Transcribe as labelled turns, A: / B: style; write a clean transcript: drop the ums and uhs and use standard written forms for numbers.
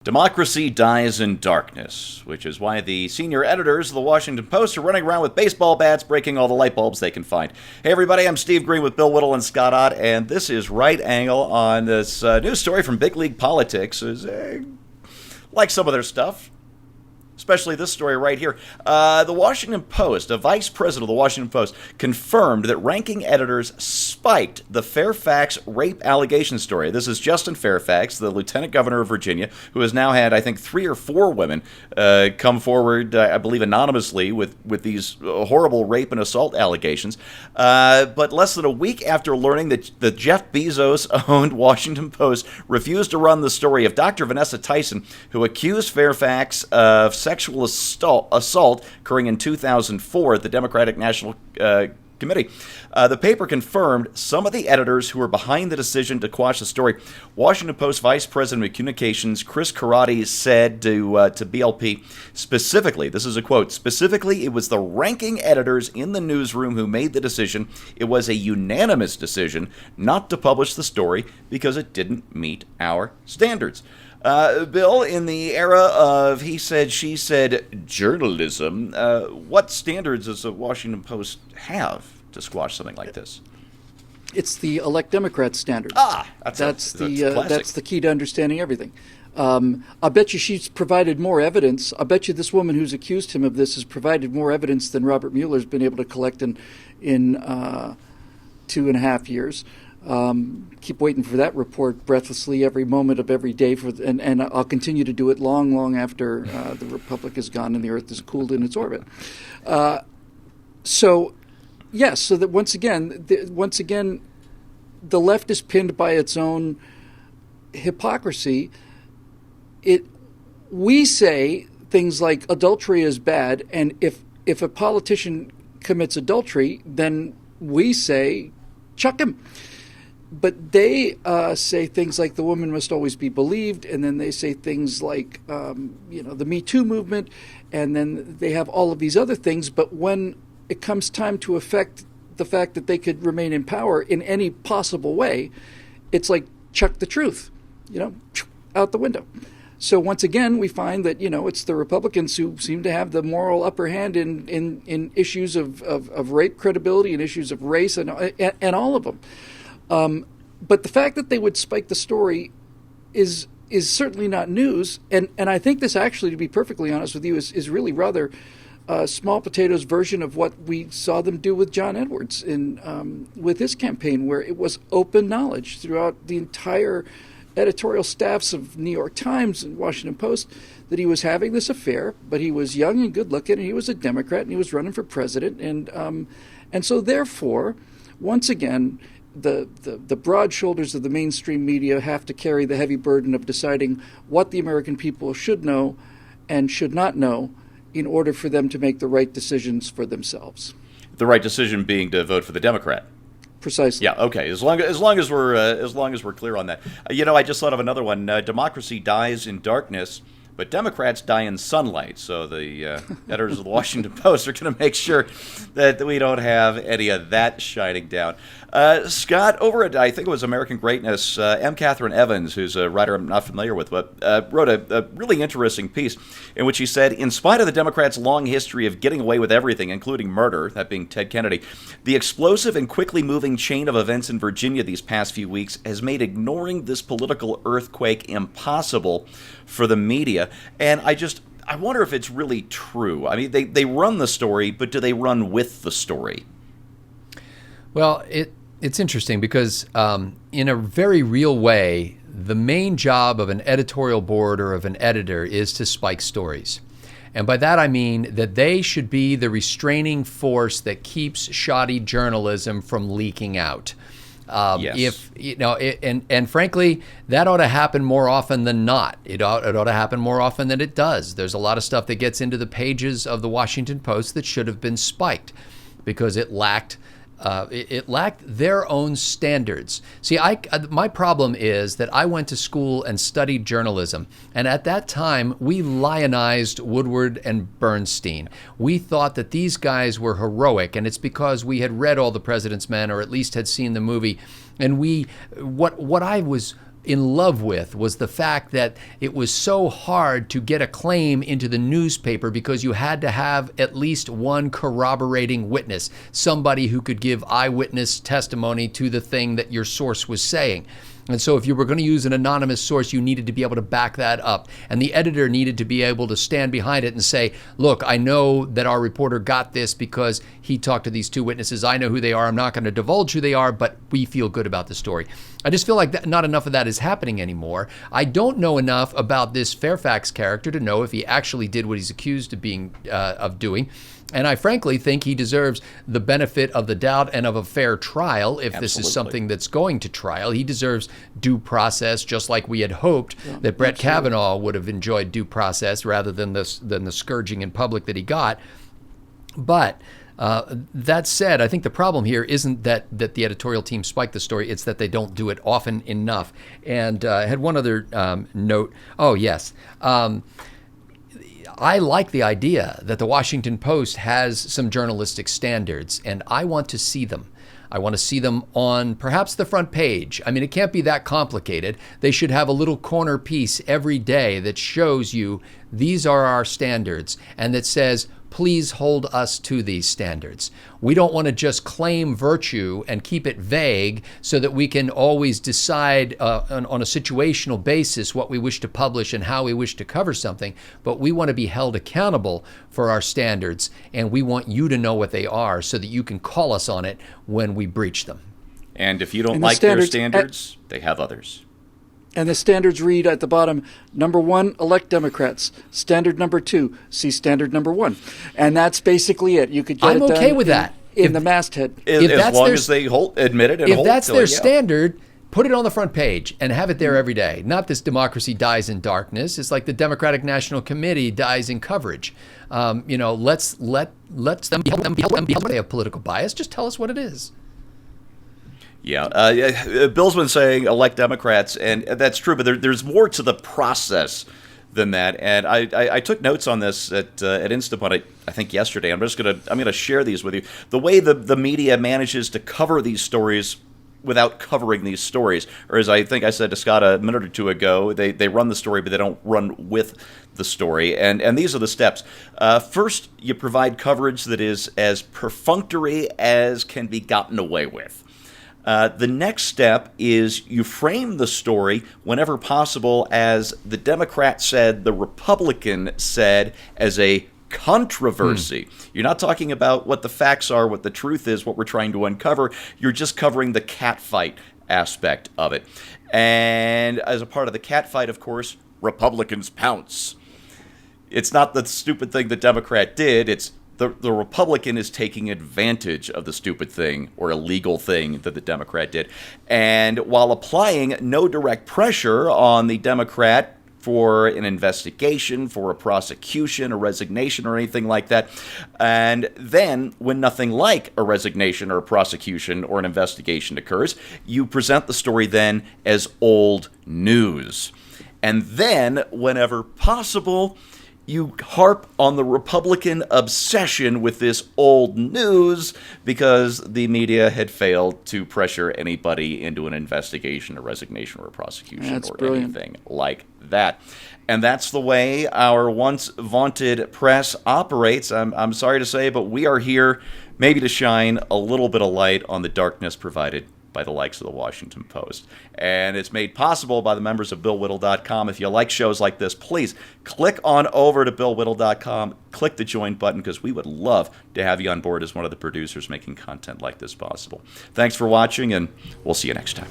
A: Democracy dies in darkness, which is why the senior editors of the Washington Post are running around with baseball bats, breaking all the light bulbs they can find. Hey everybody, I'm Steve Green with Bill Whittle and Scott Ott, and this is Right Angle on this news story from Big League Politics. Like some of their stuff, especially this story right here. The Washington Post, a vice president of the Washington Post, confirmed that ranking editors spiked the Fairfax rape allegation story. This is Justin Fairfax, the lieutenant governor of Virginia, who has now had, I think, 3 or 4 women come forward, I believe anonymously, with these horrible rape and assault allegations. But less than a week after learning that the Jeff Bezos-owned Washington Post refused to run the story of Dr. Vansessa Tyson, who accused Fairfax of sexual assault occurring in 2004 at the Democratic National Committee. The paper confirmed some of the editors who were behind the decision to quash the story. Washington Post Vice President of Communications Chris Karate said to BLP, specifically, this is a quote, specifically, it was the ranking editors in the newsroom who made the decision. It was a unanimous decision not to publish the story because it didn't meet our standards. Bill, in the era of he said, she said journalism, what standards does the Washington Post have to squash something like this?
B: It's the elect Democrat standards.
A: That's
B: the key to understanding everything. I bet you she's provided more evidence. I bet you this woman who's accused him of this has provided more evidence than Robert Mueller's been able to collect in 2.5 years. Keep waiting for that report breathlessly every moment of every day, and I'll continue to do it long after the Republic is gone and the Earth is cooled in its orbit. So that once again, the left is pinned by its own hypocrisy. We say things like adultery is bad, and if a politician commits adultery, then we say chuck him. But they say things like the woman must always be believed, and then they say things like, the Me Too movement, and then they have all of these other things. But when it comes time to affect the fact that they could remain in power in any possible way, it's like chuck the truth, out the window. So once again, we find that, it's the Republicans who seem to have the moral upper hand in issues of rape credibility and issues of race and all of them. But the fact that they would spike the story is certainly not news. And I think this actually, to be perfectly honest with you, is really rather small potatoes version of what we saw them do with John Edwards with his campaign, where it was open knowledge throughout the entire editorial staffs of New York Times and Washington Post that he was having this affair, but he was young and good looking, and he was a Democrat, and he was running for president. And so therefore, once again, the broad shoulders of the mainstream media have to carry the heavy burden of deciding what the American people should know and should not know in order for them to make the right decisions for themselves.
A: The right decision being to vote for the Democrat.
B: Precisely.
A: Yeah. Okay. As long as we're clear on that. I just thought of another one. Democracy dies in darkness, but Democrats die in sunlight. So the editors of the Washington Post are going to make sure that we don't have any of that shining down. Scott, over at, I think it was American Greatness, M. Catherine Evans, who's a writer I'm not familiar with, but wrote a really interesting piece in which he said, in spite of the Democrats' long history of getting away with everything, including murder, that being Ted Kennedy, the explosive and quickly moving chain of events in Virginia these past few weeks has made ignoring this political earthquake impossible for the media. And I wonder if it's really true. I mean, they run the story, but do they run with the story?
C: Well, it's interesting because in a very real way, the main job of an editorial board or of an editor is to spike stories. And by that I mean that they should be the restraining force that keeps shoddy journalism from leaking out.
A: Yes.
C: And frankly, that ought to happen more often than not. It ought to happen more often than it does. There's a lot of stuff that gets into the pages of the Washington Post that should have been spiked because it lacked their own standards. See, my problem is that I went to school and studied journalism, and at that time, we lionized Woodward and Bernstein. We thought that these guys were heroic, and it's because we had read All the President's Men, or at least had seen the movie, and what I was in love with was the fact that it was so hard to get a claim into the newspaper because you had to have at least one corroborating witness, somebody who could give eyewitness testimony to the thing that your source was saying. And so if you were going to use an anonymous source, you needed to be able to back that up. And the editor needed to be able to stand behind it and say, look, I know that our reporter got this because he talked to these two witnesses. I know who they are. I'm not going to divulge who they are, but we feel good about the story. I just feel like not enough of that is happening anymore. I don't know enough about this Fairfax character to know if he actually did what he's accused of doing. And I frankly think he deserves the benefit of the doubt and of a fair trial if this is something that's going to trial. He deserves due process, just like we had hoped that Brett Kavanaugh would have enjoyed due process rather than the scourging in public that he got. But that said, I think the problem here isn't that the editorial team spiked the story. It's that they don't do it often enough. And I had one other note. Oh, yes. I like the idea that the Washington Post has some journalistic standards, and I want to see them. I want to see them on perhaps the front page. I mean, it can't be that complicated. They should have a little corner piece every day that shows you these are our standards and that says, please hold us to these standards. We don't want to just claim virtue and keep it vague so that we can always decide on a situational basis what we wish to publish and how we wish to cover something, but we want to be held accountable for our standards, and we want you to know what they are so that you can call us on it when we breach them.
A: And if you don't like their standards, they have others.
B: And the standards read at the bottom, number 1, elect Democrats. Standard number 2, see standard number 1. And that's basically it. You could get
C: I'm
B: it
C: okay
B: done
C: with that.
B: in the masthead.
A: As long as they admit it and hold
C: if that's
A: to
C: their
A: it, yeah.
C: standard, put it on the front page and have it there every day. Not this democracy dies in darkness. It's like the Democratic National Committee dies in coverage. Let's them be held. They have political bias. Just tell us what it is.
A: Yeah, Bill's been saying elect Democrats, and that's true, but there's more to the process than that. And I took notes on this at Instapod, I think yesterday. I'm gonna share these with you. The way the media manages to cover these stories without covering these stories, or as I think I said to Scott a minute or two ago, they run the story, but they don't run with the story. And these are the steps. First, you provide coverage that is as perfunctory as can be gotten away with. The next step is you frame the story whenever possible as the Democrat said, the Republican said, as a controversy. You're not talking about what the facts are, what the truth is, what we're trying to uncover. You're just covering the catfight aspect of it. And as a part of the catfight, of course, Republicans pounce. It's not the stupid thing the Democrat did. It's the Republican is taking advantage of the stupid thing or illegal thing that the Democrat did. And while applying no direct pressure on the Democrat for an investigation, for a prosecution, a resignation, or anything like that, and then when nothing like a resignation or a prosecution or an investigation occurs, you present the story then as old news. And then, whenever possible, you harp on the Republican obsession with this old news because the media had failed to pressure anybody into an investigation, a resignation, or a prosecution,
B: That's
A: or
B: brilliant.
A: anything like that. And that's the way our once vaunted press operates. I'm sorry to say, but we are here maybe to shine a little bit of light on the darkness provided by the likes of the Washington Post. And it's made possible by the members of BillWhittle.com. If you like shows like this, please click on over to BillWhittle.com, click the join button, because we would love to have you on board as one of the producers making content like this possible. Thanks for watching, and we'll see you next time.